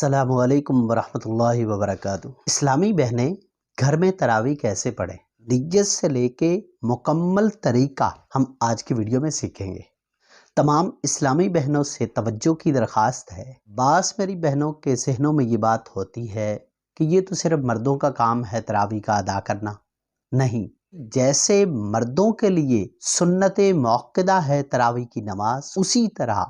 अस्सलामुअलैकुम वरहमतुल्लाहि वबरकातुहू। इस्लामी बहनें घर में तरावी कैसे पढ़ें, नियत से लेके मुकम्मल तरीका हम आज की वीडियो में सीखेंगे। तमाम इस्लामी बहनों से तवज्जो की दरख्वास्त है। बास मेरी बहनों के ज़हनों में ये बात होती है कि ये तो सिर्फ मर्दों का काम है तरावी का अदा करना। नहीं, जैसे मर्दों के लिए सुन्नत मुअक्कदा है तरावी की नमाज, उसी तरह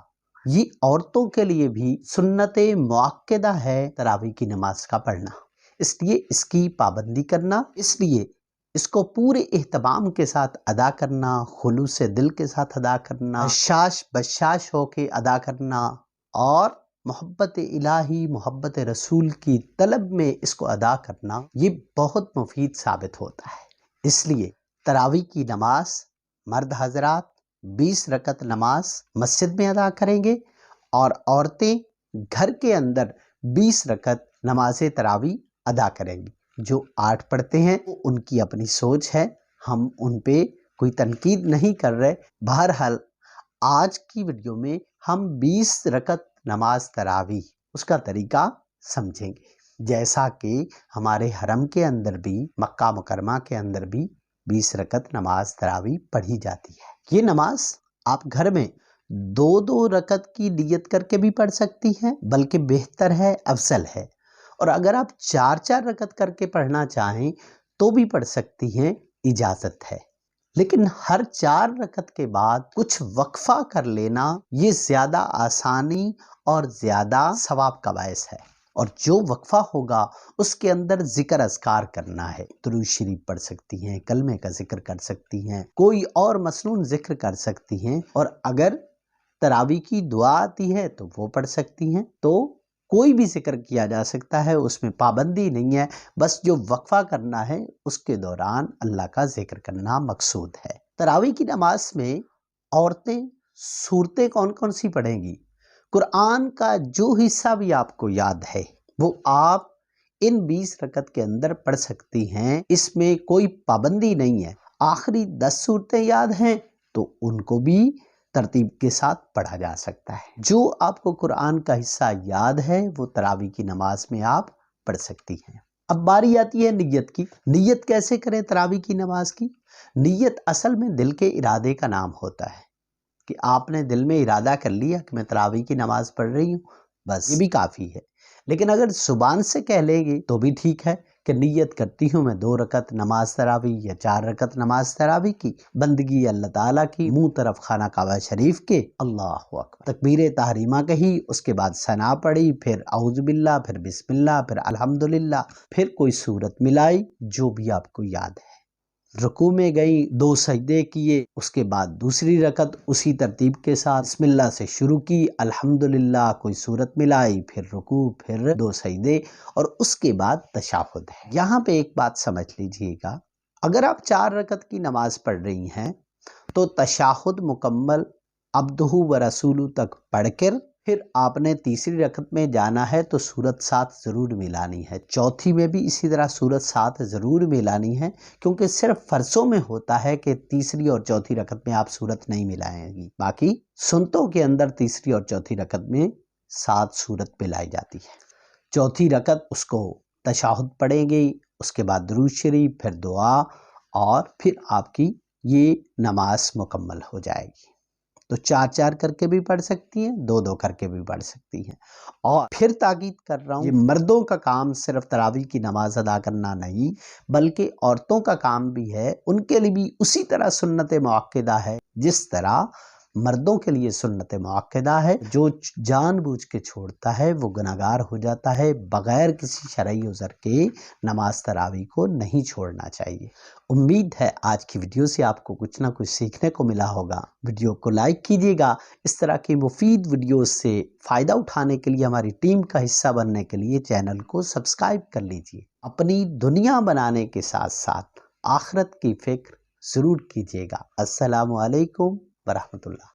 ये औरतों के लिए भी सुन्नत मुअक्कदा है तरावी की नमाज का पढ़ना। इसलिए इसकी पाबंदी करना, इसलिए इसको पूरे इह्तिमाम के साथ अदा करना, खुलूस से दिल के साथ अदा करना, बशाश बशाश होके अदा करना और मोहब्बत इलाही मोहब्बत रसूल की तलब में इसको अदा करना, ये बहुत मुफीद साबित होता है। इसलिए तरावी की नमाज मर्द हजरात 20 रकत नमाज मस्जिद में अदा करेंगे और औरतें घर के अंदर 20 रकत नमाज तरावी अदा करेंगी। जो 8 पढ़ते हैं वो उनकी अपनी सोच है, हम उन पे कोई तनकीद नहीं कर रहे। बहरहाल आज की वीडियो में हम 20 रकत नमाज तरावी उसका तरीका समझेंगे। जैसा कि हमारे हरम के अंदर भी, मक्का मुकरमा के अंदर भी 20 रकत नमाज तरावी पढ़ी जाती है। ये नमाज आप घर में 2-2 रकत की नियत करके भी पढ़ सकती हैं, बल्कि बेहतर है, अफजल है। और अगर आप 4-4 रकत करके पढ़ना चाहें तो भी पढ़ सकती हैं, इजाज़त है। लेकिन हर 4 रकत के बाद कुछ वक्फा कर लेना ये ज़्यादा आसानी और ज़्यादा सवाब का बायस है। और जो वक्फा होगा उसके अंदर ज़िक्र अज़कार करना है। दुरूद शरीफ पढ़ सकती हैं, कलमे का ज़िक्र कर सकती हैं, कोई और मसनून ज़िक्र कर सकती हैं। और अगर तरावी की दुआ आती है तो वो पढ़ सकती हैं। तो कोई भी ज़िक्र किया जा सकता है, उसमें पाबंदी नहीं है। बस जो वक्फा करना है उसके दौरान अल्लाह का ज़िक्र करना मकसूद है। तरावी की नमाज में औरतें सूरतें कौन कौन सी पढ़ेंगी? कुरान का जो हिस्सा भी आपको याद है वो आप इन 20 रकत के अंदर पढ़ सकती हैं, इसमें कोई पाबंदी नहीं है। आखिरी 10 सूरतें याद हैं तो उनको भी तरतीब के साथ पढ़ा जा सकता है। जो आपको कुरान का हिस्सा याद है वो तरावी की नमाज में आप पढ़ सकती हैं। अब बारी आती है नियत की। नियत कैसे करें तरावी की नमाज की? नियत असल में दिल के इरादे का नाम होता है कि आपने दिल में इरादा कर लिया कि मैं तरावी की नमाज पढ़ रही हूँ, बस ये भी काफ़ी है। लेकिन अगर ज़ुबान से कह लेंगे तो भी ठीक है कि नियत करती हूँ मैं 2 रकत नमाज तरावी या 4 रकत नमाज तरावी की, बंदगी अल्लाह ताला की, मुंह तरफ खाना काबा शरीफ के, अल्लाहु अकबर, तकबीर तहरीमा कही, उसके बाद सना पढ़ी, फिर औज़ु बिल्लाह, फिर बिस्मिल्लाह, फिर अल्हम्दुलिल्लाह, फिर कोई सूरत मिलाई जो भी आपको याद है। रुकू में गई, 2 सजदे किए, उसके बाद दूसरी रकत उसी तरतीब के साथ बिस्मिल्लाह से शुरू की, अल्हम्दुलिल्लाह कोई सूरत मिलाई, फिर रुकू, फिर 2 सजदे और उसके बाद तशहुद है। यहाँ पे एक बात समझ लीजिएगा, अगर आप 4 रकत की नमाज पढ़ रही हैं तो तशहुद मुकम्मल अब्दुहु व रसूलु तक पढ़कर फिर आपने तीसरी रकत में जाना है तो सूरत 7 ज़रूर मिलानी है। चौथी में भी इसी तरह सूरत 7 ज़रूर मिलानी है, क्योंकि सिर्फ फ़र्ज़ों में होता है कि तीसरी और चौथी रकत में आप सूरत नहीं मिलाएंगी। बाकी सुन्नतों के अंदर तीसरी और चौथी रकत में 7 सूरत मिलाई जाती है। चौथी रकत उसको तशहुद पढ़ेंगे, उसके बाद दुरूद शरीफ, फिर दुआ और फिर आपकी ये नमाज मुकम्मल हो जाएगी। तो 4-4 करके भी पढ़ सकती हैं, 2-2 करके भी पढ़ सकती हैं। और फिर ताकीद कर रहा हूँ, ये मर्दों का काम सिर्फ तरावी की नमाज अदा करना नहीं, बल्कि औरतों का काम भी है। उनके लिए भी उसी तरह सुन्नत मुअक्कदा है जिस तरह मर्दों के लिए सुन्नत मुअक्कदा है। जो जानबूझ के छोड़ता है वो गुनहगार हो जाता है। बगैर किसी शरई उज़र के नमाज तरावी को नहीं छोड़ना चाहिए। उम्मीद है आज की वीडियो से आपको कुछ ना कुछ सीखने को मिला होगा। वीडियो को लाइक कीजिएगा। इस तरह की मुफीद वीडियोस से फ़ायदा उठाने के लिए, हमारी टीम का हिस्सा बनने के लिए चैनल को सब्सक्राइब कर लीजिए। अपनी दुनिया बनाने के साथ साथ आखिरत की फ़िक्र ज़रूर कीजिएगा। अस्सलामु अलैकुम वरहमतुल्लाह।